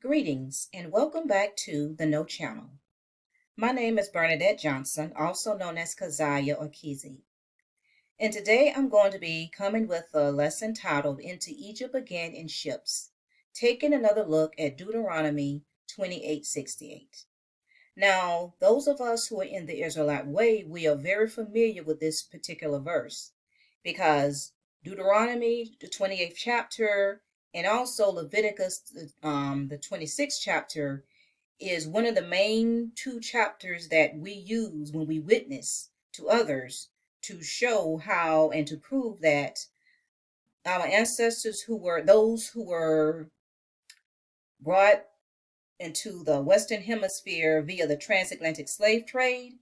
Greetings and welcome back to the No Channel. My name is Bernadette Johnson, also known as Keziah or Kizzy. And today I'm going to be coming with a lesson titled Into Egypt Again in Ships, taking another look at Deuteronomy 28:68. Now, those of us who are in the Israelite way, we are very familiar with this particular verse because Deuteronomy, the 28th chapter, and also Leviticus, the 26th chapter, is one of the main two chapters that we use when we witness to others to show how and to prove that our ancestors those who were brought into the Western Hemisphere via the transatlantic slave trade,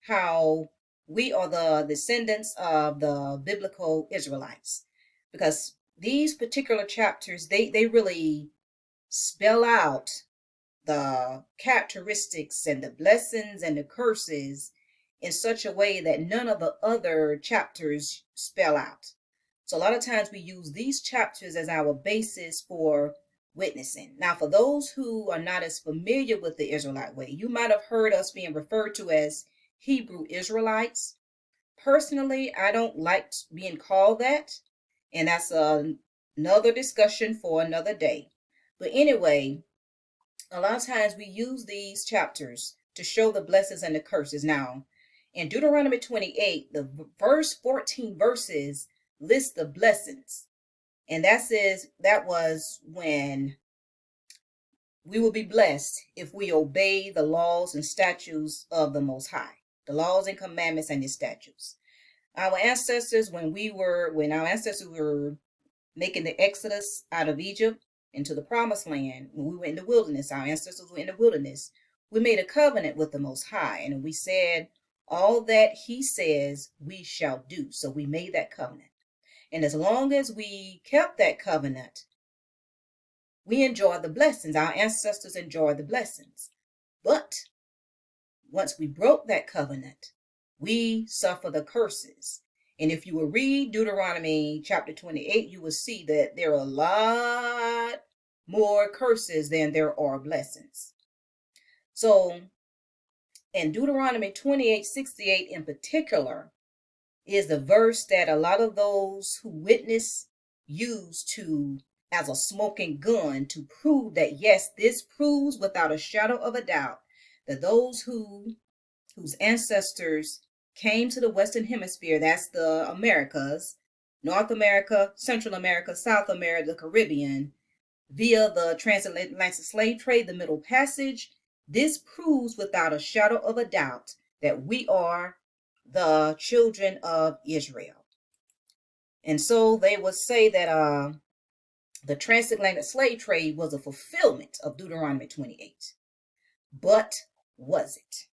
how we are the descendants of the biblical Israelites. Because these particular chapters, they really spell out the characteristics and the blessings and the curses in such a way that none of the other chapters spell out. So a lot of times we use these chapters as our basis for witnessing. Now, for those who are not as familiar with the Israelite way, you might have heard us being referred to as Hebrew Israelites. Personally, I don't like being called that, and that's another discussion for another day. But anyway, a lot of times we use these chapters to show the blessings and the curses. Now, in Deuteronomy 28, the first 14 verses list the blessings. And that was when we will be blessed if we obey the laws and statutes of the Most High, the laws and commandments and his statutes. Our ancestors, when our ancestors were making the exodus out of Egypt into the promised land, when we were in the wilderness, our ancestors were in the wilderness, we made a covenant with the Most High, and we said, all that he says we shall do. So we made that covenant. And as long as we kept that covenant, we enjoyed the blessings. Our ancestors enjoyed the blessings. But once we broke that covenant, we suffer the curses. And if you will read Deuteronomy chapter 28, you will see that there are a lot more curses than there are blessings. So in Deuteronomy 28:68 in particular is the verse that a lot of those who witness use as a smoking gun to prove that, yes, this proves without a shadow of a doubt that those whose ancestors came to the Western Hemisphere, that's the Americas, North America, Central America, South America, the Caribbean, via the transatlantic slave trade, the Middle Passage, this proves without a shadow of a doubt that we are the children of Israel. And so they would say that the transatlantic slave trade was a fulfillment of Deuteronomy 28. But was it?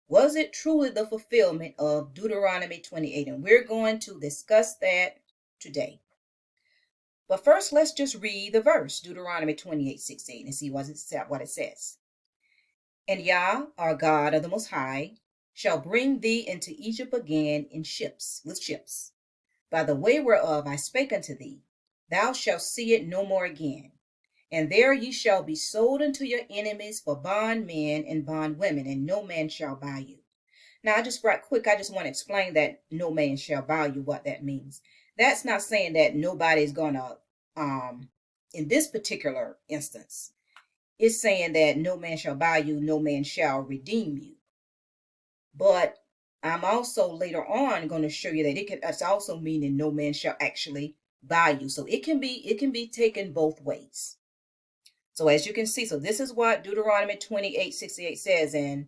Was it truly the fulfillment of Deuteronomy 28? And we're going to discuss that today. But first, let's just read the verse, Deuteronomy 28:16, and see what it says. And Yah, our God of the Most High, shall bring thee into Egypt again in ships, with ships, by the way whereof I spake unto thee. Thou shalt see it no more again. And there ye shall be sold unto your enemies for bondmen and bondwomen, and no man shall buy you. Now, I just want to explain that no man shall buy you, what that means. That's not saying that nobody's gonna, in this particular instance, it's saying that no man shall buy you, no man shall redeem you. But I'm also later on going to show you that it's also meaning no man shall actually buy you. So it can be taken both ways. So as you can see, so this is what Deuteronomy 28:68 says, and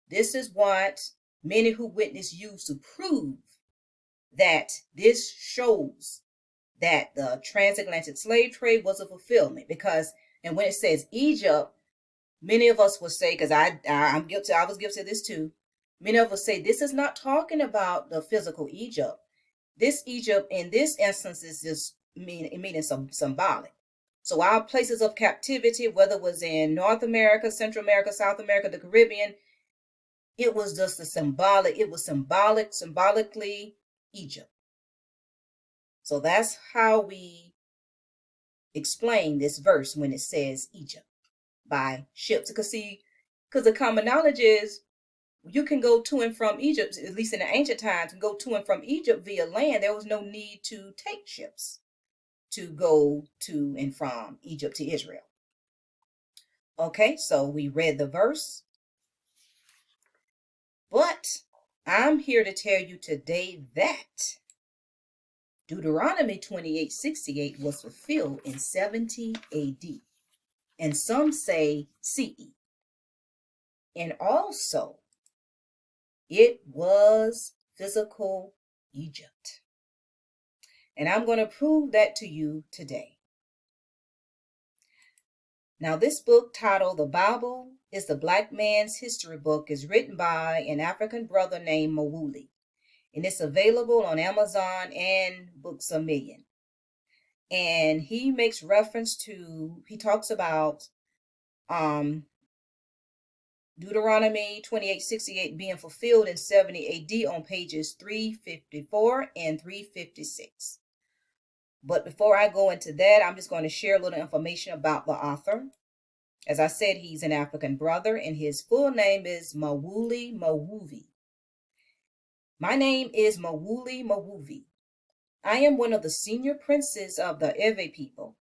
this is what many who witness use to prove that this shows that the transatlantic slave trade was a fulfillment. Because, and when it says Egypt, many of us will say, because I was guilty of this too, many of us say this is not talking about the physical Egypt. This Egypt in this instance is just meaning some symbolic. So our places of captivity, whether it was in North America, Central America, South America, the Caribbean, it was just a symbolic, it was symbolically Egypt. So that's how we explain this verse when it says Egypt by ships. Because the common knowledge is you can go to and from Egypt, at least in the ancient times, and go to and from Egypt via land. There was no need to take ships to go to and from Egypt to Israel. Okay, so we read the verse, but I'm here to tell you today that Deuteronomy 28:68 was fulfilled in 70 AD, and some say CE. And also, it was physical Egypt. And I'm going to prove that to you today. Now, this book titled The Bible is the Black Man's History Book is written by an African brother named Mawuli. And it's available on Amazon and Books A Million. And he makes reference to, he talks about Deuteronomy 28:68 being fulfilled in 70 AD on pages 354 and 356. But before I go into that, I'm just going to share a little information about the author. As I said, he's an African brother, and his full name is Mawuli Mawuvi. My name is Mawuli Mawuvi. I am one of the senior princes of the Ewe people.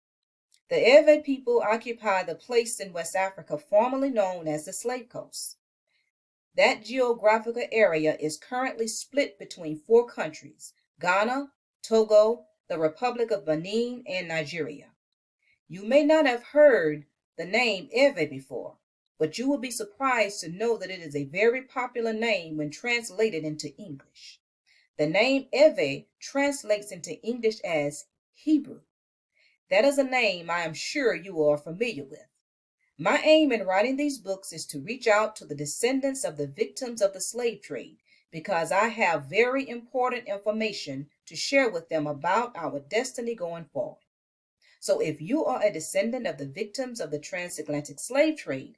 The Ewe people occupy the place in West Africa formerly known as the Slave Coast. That geographical area is currently split between four countries: Ghana, Togo, the Republic of Benin, and Nigeria. You may not have heard the name Ewe before, but you will be surprised to know that it is a very popular name when translated into English. The name Ewe translates into English as Hebrew. That is a name I am sure you are familiar with. My aim in writing these books is to reach out to the descendants of the victims of the slave trade because I have very important information to share with them about our destiny going forward. So if you are a descendant of the victims of the transatlantic slave trade,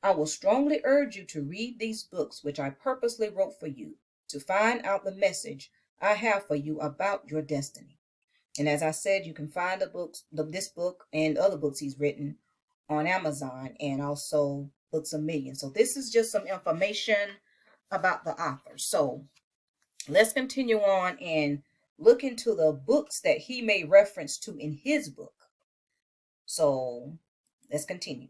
I will strongly urge you to read these books, which I purposely wrote for you, to find out the message I have for you about your destiny. And as I said, you can find this book and other books he's written on Amazon and also Books A Million. So this is just some information about the author. So let's continue on and look into the books that he made reference to in his book. So let's continue.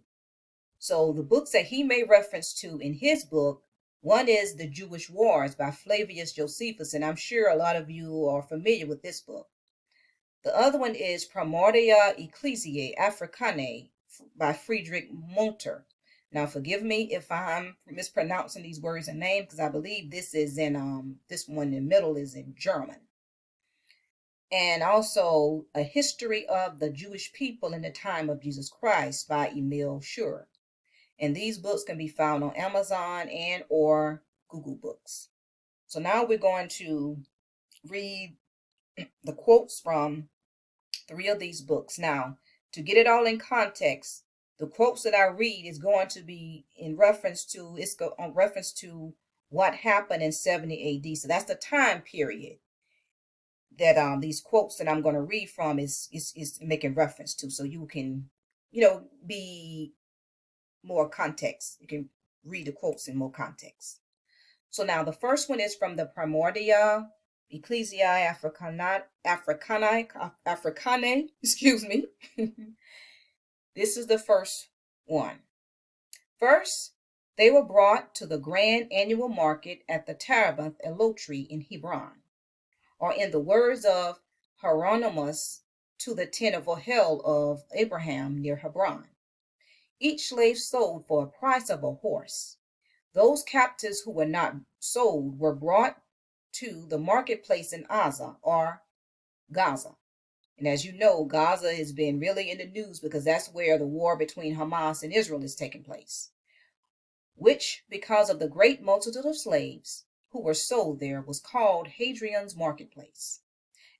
So the books that he made reference to in his book, one is The Jewish Wars by Flavius Josephus, and I'm sure a lot of you are familiar with this book. The other one is Primordia Ecclesiae Africanae by Friedrich Munter. Now, forgive me if I'm mispronouncing these words and names, because I believe this is in this one in the middle is in German. And also A History of the Jewish People in the Time of Jesus Christ by Emil Schur. And these books can be found on Amazon and or Google Books. So now we're going to read the quotes from three of these books. Now, to get it all in context, the quotes that I read is going to be in reference to, what happened in 70 AD. So that's the time period that these quotes that I'm going to read from is making reference to. So you can, be more context. You can read the quotes in more context. So now the first one is from the Primordia Ecclesiae Africanae, excuse me. This is the first one. First, they were brought to the grand annual market at the Terebinth Elotri in Hebron, or in the words of Hieronymus, to the tent of Ohel of Abraham near Hebron. Each slave sold for a price of a horse. Those captives who were not sold were brought to the marketplace in Gaza, or Gaza. And as you know, Gaza has been really in the news because that's where the war between Hamas and Israel is taking place, which, because of the great multitude of slaves who were sold there, was called Hadrian's Marketplace.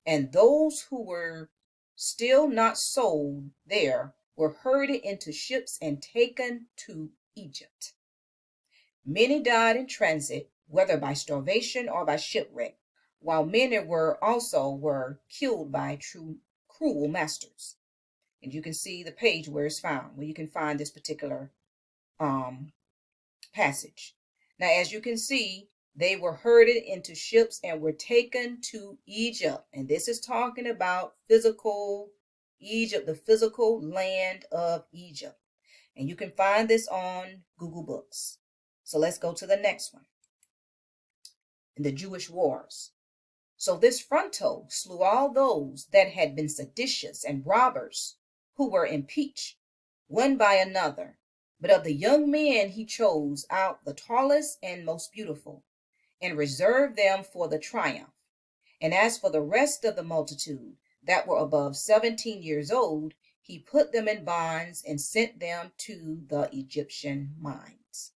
And those who were still not sold there were herded into ships and taken to Egypt. Many died in transit, whether by starvation or by shipwreck, while many were killed by cruel masters. And you can see the page where it's found, where you can find this particular um, passage. Now, as you can see, they were herded into ships and were taken to Egypt. And this is talking about physical Egypt, the physical land of Egypt. And you can find this on Google Books. So let's go to the next one. In the Jewish Wars. So this Fronto slew all those that had been seditious and robbers, who were impeached, one by another. But of the young men he chose out the tallest and most beautiful, and reserved them for the triumph. And as for the rest of the multitude that were above 17 years old, he put them in bonds and sent them to the Egyptian mines.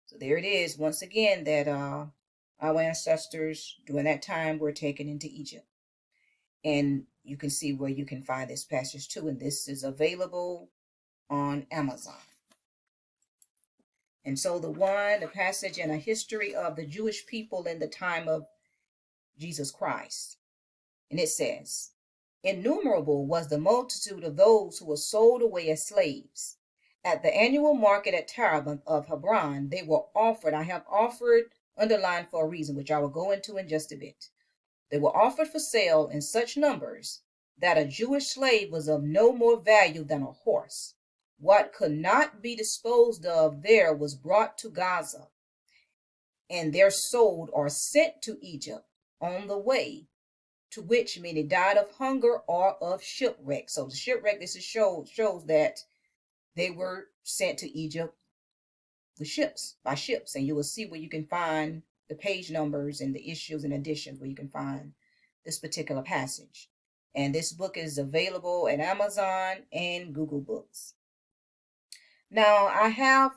So there it is, once again, that our ancestors during that time were taken into Egypt. And you can see where you can find this passage too, and this is available on Amazon. And so the passage and a history of the Jewish people in the time of Jesus Christ. And it says, innumerable was the multitude of those who were sold away as slaves. At the annual market at Tarabanth of Hebron, they were offered, I have offered, underlined for a reason, which I will go into in just a bit. They were offered for sale in such numbers that a Jewish slave was of no more value than a horse. What could not be disposed of there was brought to Gaza, and there sold or sent to Egypt on the way, to which many died of hunger or of shipwreck. So the shipwreck, this is shows that they were sent to Egypt with ships, by ships. And you will see where you can find the page numbers and the issues and editions where you can find this particular passage. And this book is available at Amazon and Google Books. Now, I have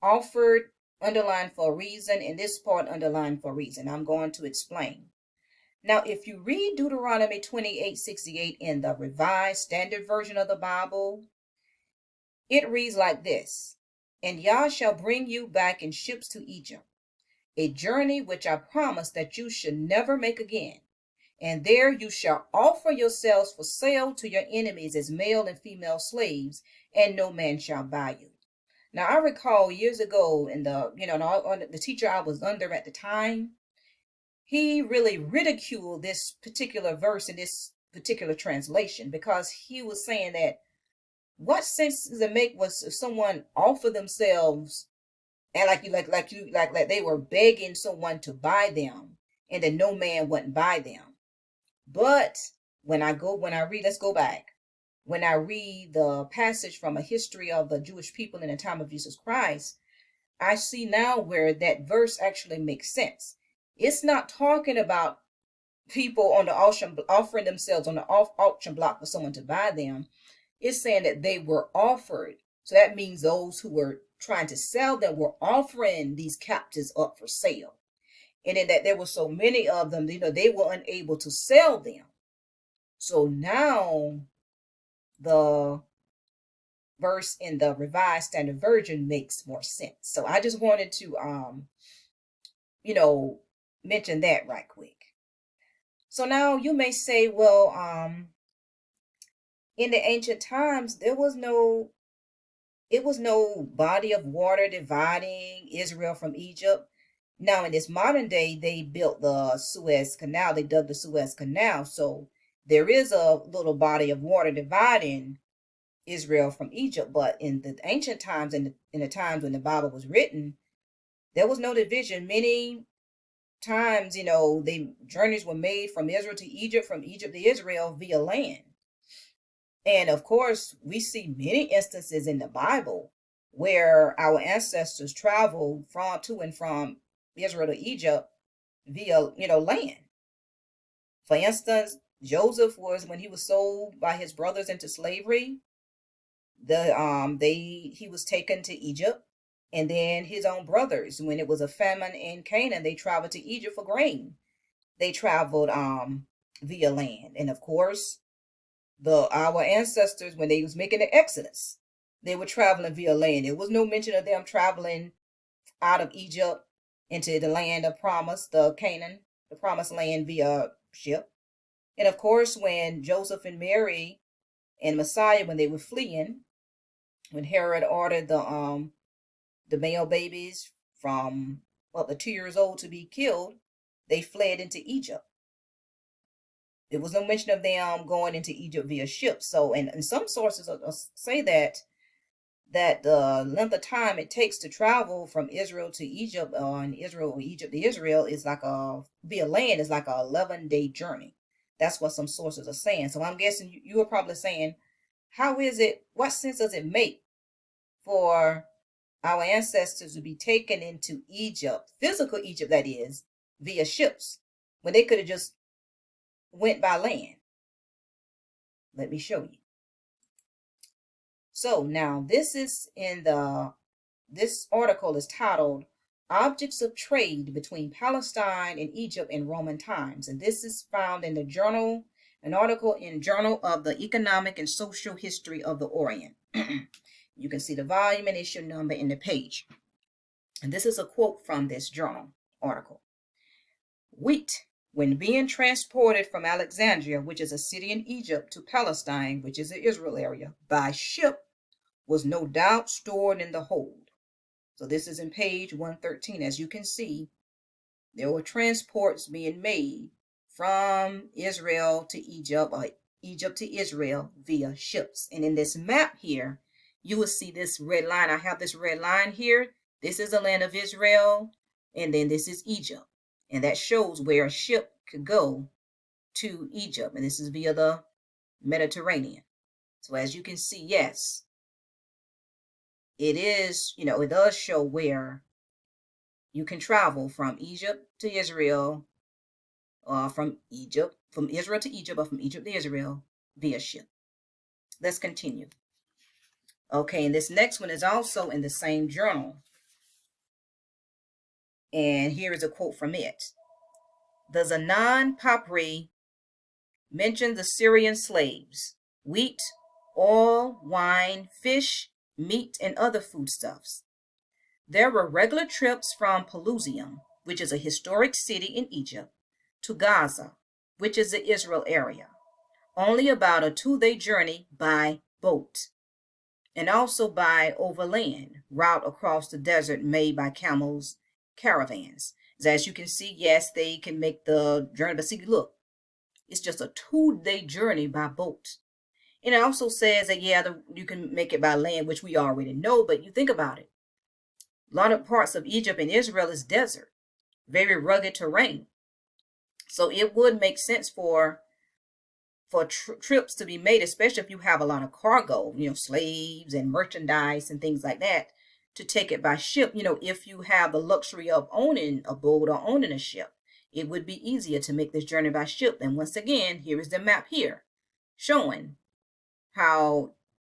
offered underlined for a reason, and this part underlined for a reason. I'm going to explain. Now, if you read Deuteronomy 28:68 in the Revised Standard Version of the Bible, it reads like this: and Yah shall bring you back in ships to Egypt, a journey which I promised that you should never make again. And there you shall offer yourselves for sale to your enemies as male and female slaves, and no man shall buy you. Now, I recall years ago in the teacher I was under at the time, he really ridiculed this particular verse in this particular translation, because he was saying that what sense does it make was if someone offer themselves and like they were begging someone to buy them, and that no man wouldn't buy them. But when I read, let's go back. When I read the passage from a history of the Jewish people in the time of Jesus Christ, I see now where that verse actually makes sense. It's not talking about people on the auction offering themselves on the auction block for someone to buy them. It's saying that they were offered. So that means those who were trying to sell them were offering these captives up for sale. And in that there were so many of them, they were unable to sell them. So now the verse in the Revised Standard Version makes more sense. So I just wanted to mention that right quick. So now you may say, well, in the ancient times, it was no body of water dividing Israel from Egypt. Now, in this modern day, they built the Suez Canal. They dug the Suez Canal. So there is a little body of water dividing Israel from Egypt. But in the ancient times, in the times when the Bible was written, there was no division. Many times, the journeys were made from Israel to Egypt, from Egypt to Israel via land. And of course, we see many instances in the Bible where our ancestors traveled to and from Israel to Egypt via, land. For instance, Joseph when he was sold by his brothers into slavery, he was taken to Egypt, and then his own brothers, when it was a famine in Canaan, they traveled to Egypt for grain. They traveled via land. And of course, our ancestors, when they was making the Exodus, they were traveling via land. There was no mention of them traveling out of Egypt into the land of promise, the Canaan, the promised land via ship. And of course, when Joseph and Mary and Messiah, when they were fleeing, when Herod ordered the male babies from up to 2 years old to be killed, they fled into Egypt. There was no mention of them going into Egypt via ship. So, and some sources say that the length of time it takes to travel from Israel to Egypt, and Israel or Egypt to Israel, is like via land is like a 11-day journey. That's what some sources are saying. So I'm guessing you are probably saying, how is it? What sense does it make for our ancestors to be taken into Egypt, physical Egypt that is, via ships, when they could have just went by land? Let me show you. So now this article is titled Objects of Trade Between Palestine and Egypt in Roman Times. And this is found in an article in Journal of the Economic and Social History of the Orient. You can see the volume and issue number in the page. And this is a quote from this journal article. Wheat, when being transported from Alexandria, which is a city in Egypt, to Palestine, which is the Israel area, by ship, was no doubt stored in the hold. So this is in page 113. As you can see, there were transports being made from Israel to Egypt, or Egypt to Israel via ships. And in this map here, you will see this red line. I have this red line here. This is the land of Israel, and then this is Egypt. And that shows where a ship could go to Egypt. And this is via the Mediterranean. So as you can see, yes, it is, it does show where you can travel from Egypt to Israel, from Israel to Egypt, or from Egypt to Israel via ship. Let's continue. Okay, and this next one is also in the same journal. And here is a quote from it. The Zanan Papri mentions the Syrian slaves, wheat, oil, wine, fish, meat, and other foodstuffs. There were regular trips from Pelusium, which is a historic city in Egypt, to Gaza, which is the Israel area, only about a 2-day journey by boat, and also by overland route across the desert made by camels' caravans. As you can see, yes, they can make the journey, but see, look, it's just a 2-day journey by boat. And it also says that, yeah, you can make it by land, which we already know, but you think about it. A lot of parts of Egypt and Israel is desert, very rugged terrain. So it would make sense for trips to be made, especially if you have a lot of cargo, slaves and merchandise and things like that, to take it by ship. If you have the luxury of owning a boat or owning a ship, it would be easier to make this journey by ship. And once again, here is the map here showing how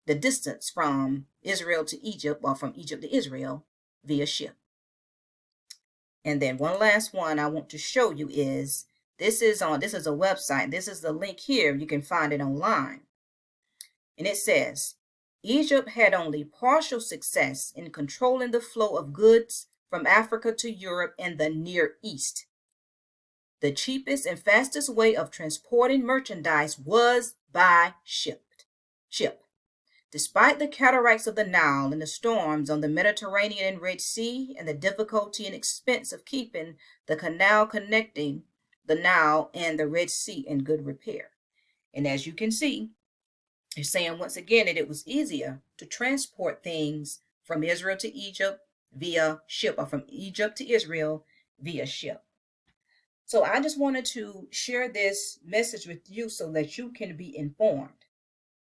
the distance from Israel to Egypt, or from Egypt to Israel via ship. And then one last one I want to show you is, this is a website. This is the link here. You can find it online. And it says, Egypt had only partial success in controlling the flow of goods from Africa to Europe and the Near East. The cheapest and fastest way of transporting merchandise was by ship. Despite the cataracts of the Nile and the storms on the Mediterranean and Red Sea, and the difficulty and expense of keeping the canal connecting the Nile and the Red Sea in good repair. And as you can see, it's saying once again that it was easier to transport things from Israel to Egypt via ship, or from Egypt to Israel via ship. So I just wanted to share this message with you so that you can be informed.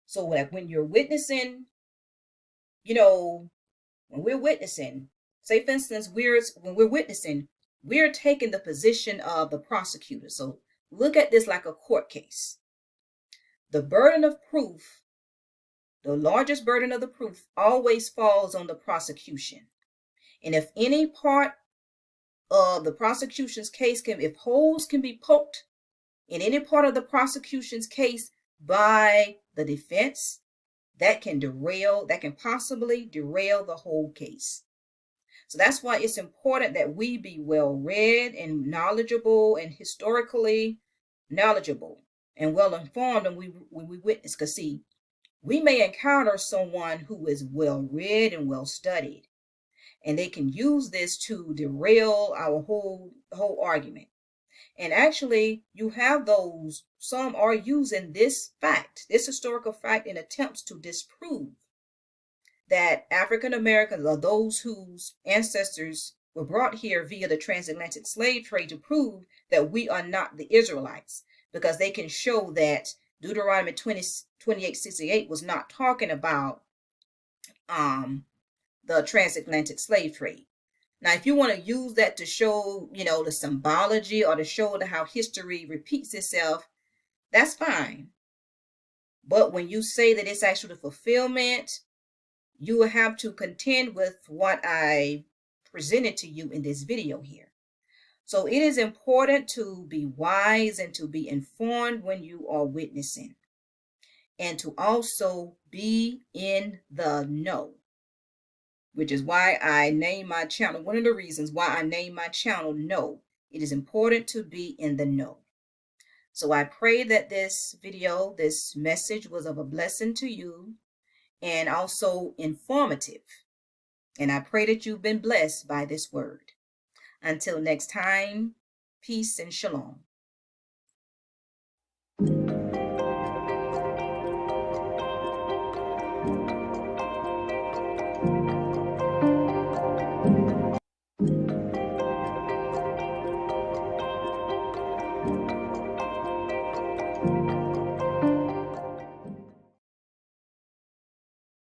So like when you're witnessing, when we're witnessing, say for instance, when we're witnessing, we're taking the position of the prosecutor. So look at this like a court case. The burden of proof, the largest burden of the proof, always falls on the prosecution. And if any part of the prosecution's case if holes can be poked in any part of the prosecution's case by the defense, that can possibly derail the whole case. So that's why it's important that we be well read and knowledgeable and historically knowledgeable and well informed when we witness. Because see, we may encounter someone who is well read and well studied, and they can use this to derail our whole argument. And actually, you have those, some are using this fact, this historical fact, in attempts to disprove that African Americans are those whose ancestors were brought here via the transatlantic slave trade, to prove that we are not the Israelites, because they can show that Deuteronomy 28:68 was not talking about the transatlantic slave trade. Now, if you want to use that to show, the symbology, or to show how history repeats itself, that's fine. But when you say that it's actually the fulfillment, you will have to contend with what I presented to you in this video here. So it is important to be wise and to be informed when you are witnessing, and to also be in the know, which is why I named my channel. One of the reasons why I named my channel Know. It is important to be in the know. So I pray that this video, this message, was of a blessing to you and also informative. And I pray that you've been blessed by this word. Until next time, peace and shalom.